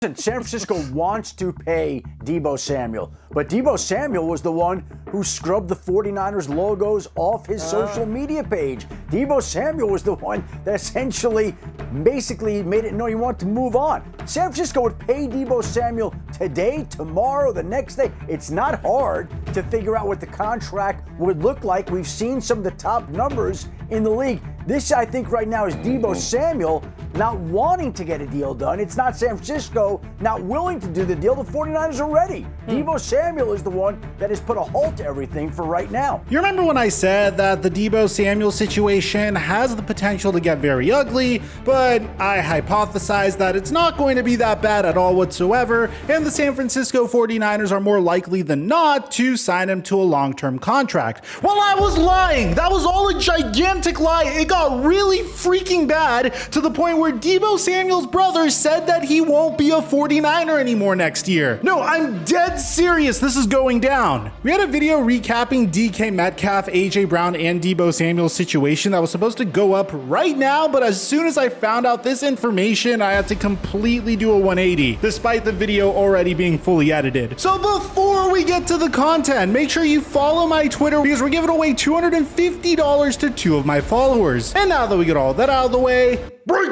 San Francisco wants to pay Deebo Samuel, but Deebo Samuel was the one who scrubbed the 49ers logos off his social media page. Deebo Samuel was the one that essentially basically made it known he wanted to move on. San Francisco would pay Deebo Samuel today, tomorrow, the next day. It's not hard to figure out what the contract would look like. We've seen some of the top numbers in the league. This, I think, right now is Deebo Samuel not wanting to get a deal done. It's not San Francisco not willing to do the deal. The 49ers are ready. Deebo Samuel is the one that has put a halt to everything for right now. You remember when I said that the Deebo Samuel situation has the potential to get very ugly, but I hypothesized that it's not going to be that bad at all whatsoever, and the San Francisco 49ers are more likely than not to sign him to a long-term contract. Well, I was lying. That was all a gigantic lie. It got really freaking bad to the point where Deebo Samuel's brother said that he won't be a 49er anymore next year. No, I'm dead serious. This is going down. We had a video recapping DK Metcalf, AJ Brown, and Deebo Samuel's situation that was supposed to go up right now, but as soon as I found out this information, I had to completely do a 180, despite the video already being fully edited. So before we get to the content, make sure you follow my Twitter because we're giving away $250 to 2 of my followers. And now that we get all that out of the way, break!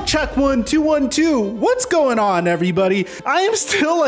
Check 1 2 1 2. What's going on, everybody? I am still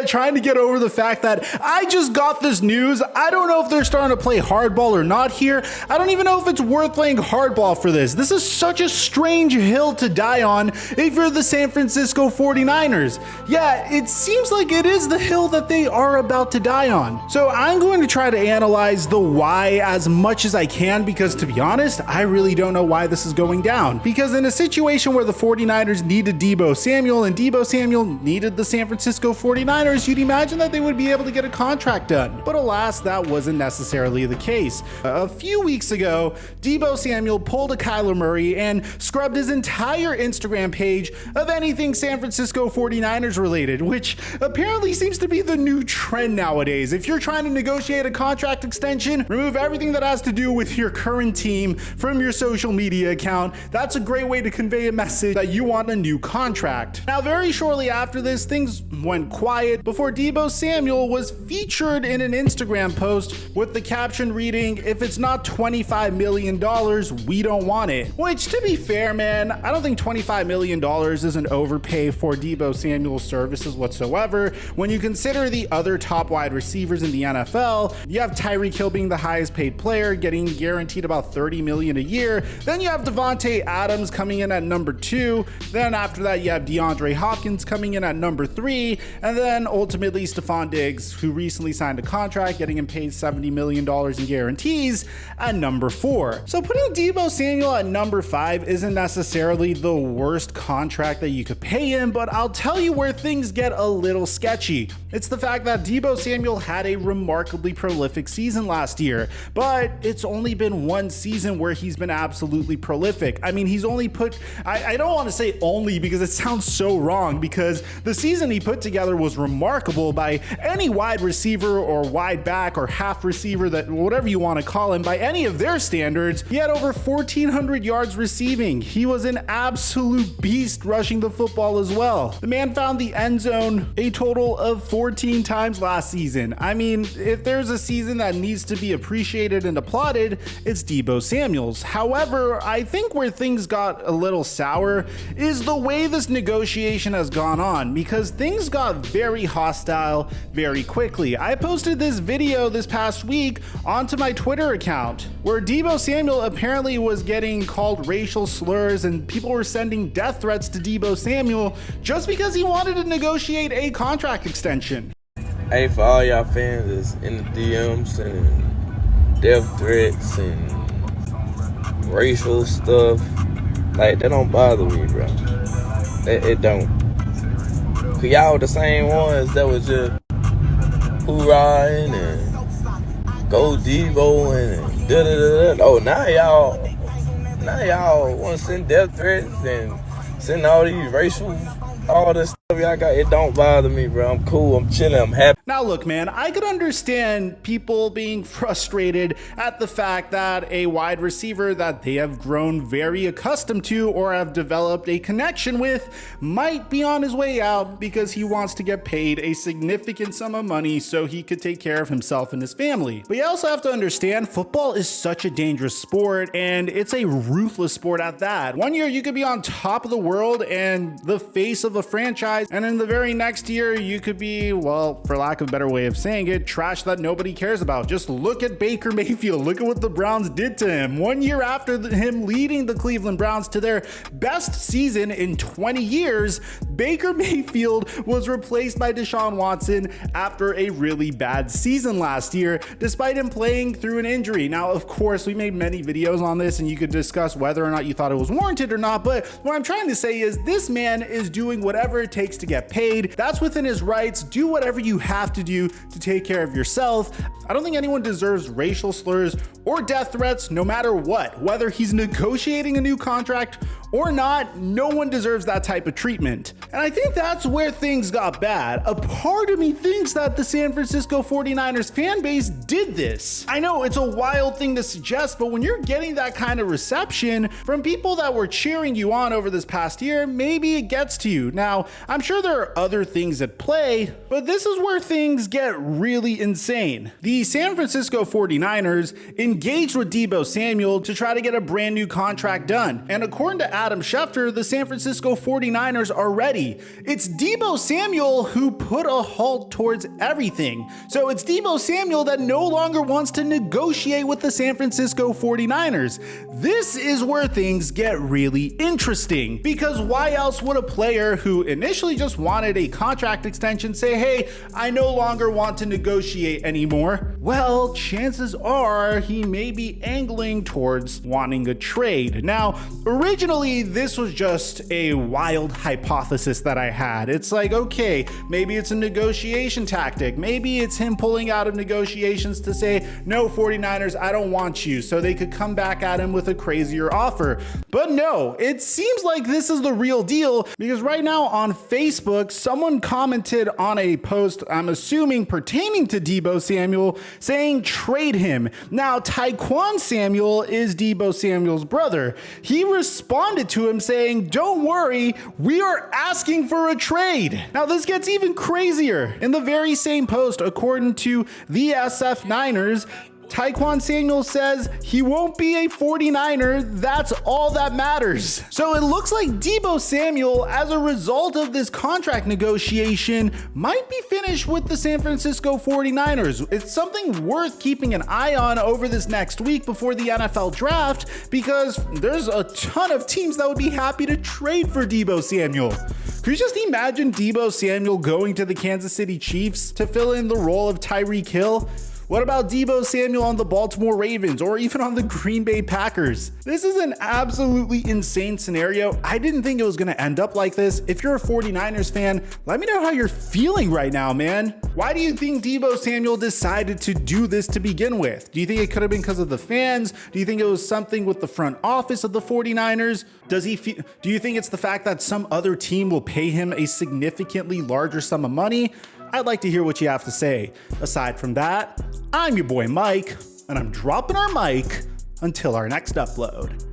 trying to get over the fact that I just got this news. I don't know if they're starting to play hardball or not here. I don't even know if it's worth playing hardball for this. This is such a strange hill to die on if you're the San Francisco 49ers. Yeah, it seems like it is the hill that they are about to die on. So I'm going to try to analyze the why as much as I can because, to be honest, I really don't know why this is going down. Because in a situation where the 49ers needed Deebo Samuel and Deebo Samuel needed the San Francisco 49ers, you'd imagine that they would be able to get a contract done. But alas, that wasn't necessarily the case. A few weeks ago, Deebo Samuel pulled a Kyler Murray and scrubbed his entire Instagram page of anything San Francisco 49ers related, which apparently seems to be the new trend nowadays. If you're trying to negotiate a contract extension, remove everything that has to do with your current team from your social media account. That's a great way to convey a message that you want a new contract. Now, very shortly after this, things went quiet before Deebo Samuel was featured in an Instagram post with the caption reading, "If it's not $25 million, we don't want it." Which, to be fair, man, I don't think $25 million is an overpay for Deebo Samuel's services whatsoever. When you consider the other top wide receivers in the NFL, you have Tyreek Hill being the highest paid player, getting guaranteed about $30 million a year. Then you have Devontae Adams coming in at number 2. Then after that, you have DeAndre Hopkins coming in at number 3. And then ultimately Stephon Diggs, who recently signed a contract, getting him paid $70 million in guarantees at number 4. So putting Deebo Samuel at number 5 isn't necessarily the worst contract that you could pay him, but I'll tell you where things get a little sketchy. It's the fact that Deebo Samuel had a remarkably prolific season last year, but it's only been one season where he's been absolutely prolific. I mean, he's only put, I don't want to say only because it sounds so wrong, because the season he put together was remarkable by any wide receiver or wide back or half receiver, that whatever you want to call him, by any of their standards. He had over 1,400 yards receiving. He was an absolute beast rushing the football as well. The man found the end zone a total of 14 times last season. I mean, if there's a season that needs to be appreciated and applauded, it's Deebo Samuel's. However, I think where things got a little sour is the way this negotiation has gone on, because things got very hostile very quickly. I posted this video this past week onto my Twitter account where Deebo Samuel apparently was getting called racial slurs and people were sending death threats to Deebo Samuel just because he wanted to negotiate a contract extension. Hey, for all y'all fans that's in the DMs and death threats and racial stuff, like, that don't bother me, bro. It don't. Cause y'all the same ones that was just hoorahing and go Deebo and da da da da. Oh, Now y'all want to send death threats and send all these all this stuff y'all got. It don't bother me, bro. I'm cool. I'm chilling. I'm happy. Now look, man, I could understand people being frustrated at the fact that a wide receiver that they have grown very accustomed to or have developed a connection with might be on his way out because he wants to get paid a significant sum of money so he could take care of himself and his family. But you also have to understand football is such a dangerous sport, and it's a ruthless sport at that. One year you could be on top of the world and the face of a franchise, and in the very next year you could be, well, for lack of a better way of saying it, trash that nobody cares about. Just look at Baker Mayfield. Look at what the Browns did to him. 1 year after him leading the Cleveland Browns to their best season in 20 years, Baker Mayfield was replaced by Deshaun Watson after a really bad season last year, despite him playing through an injury. Now, of course, we made many videos on this and you could discuss whether or not you thought it was warranted or not, but what I'm trying to say is this man is doing whatever it takes to get paid. That's within his rights. Do whatever you have to do to take care of yourself. I don't think anyone deserves racial slurs or death threats, no matter what. Whether he's negotiating a new contract or not, no one deserves that type of treatment. And I think that's where things got bad. A part of me thinks that the San Francisco 49ers fan base did this. I know it's a wild thing to suggest, but when you're getting that kind of reception from people that were cheering you on over this past year, maybe it gets to you. Now, I'm sure there are other things at play, but this is where things get really insane. The San Francisco 49ers engaged with Deebo Samuel to try to get a brand new contract done. And according to Adam Schefter, the San Francisco 49ers are ready. It's Deebo Samuel who put a halt towards everything. So it's Deebo Samuel that no longer wants to negotiate with the San Francisco 49ers. This is where things get really interesting, because why else would a player who initially just wanted a contract extension say, hey, I no longer want to negotiate anymore? Well, chances are he may be angling towards wanting a trade. Now, originally, this was just a wild hypothesis that I had. It's like, okay, maybe it's a negotiation tactic. Maybe it's him pulling out of negotiations to say, no, 49ers, I don't want you, so they could come back at him with a crazier offer. But no, it seems like this is the real deal, because right now on Facebook, someone commented on a post, I'm assuming pertaining to Deebo Samuel, saying trade him. Now, Taekwon Samuel is Deebo Samuel's brother. He responded to him saying, don't worry, we are asking for a trade. Now, this gets even crazier. In the very same post, according to the SF Niners, Taekwon Samuel says he won't be a 49er. That's all that matters. So it looks like Deebo Samuel, as a result of this contract negotiation, might be finished with the San Francisco 49ers. It's something worth keeping an eye on over this next week before the NFL draft, because there's a ton of teams that would be happy to trade for Deebo Samuel. Could you just imagine Deebo Samuel going to the Kansas City Chiefs to fill in the role of Tyreek Hill? What about Deebo Samuel on the Baltimore Ravens or even on the Green Bay Packers? This is an absolutely insane scenario. I didn't think it was going to end up like this. If you're a 49ers fan, let me know how you're feeling right now, man. Why do you think Deebo Samuel decided to do this to begin with? Do you think it could have been because of the fans? Do you think it was something with the front office of the 49ers? Do you think it's the fact that some other team will pay him a significantly larger sum of money? I'd like to hear what you have to say. Aside from that, I'm your boy Mike, and I'm dropping our mic until our next upload.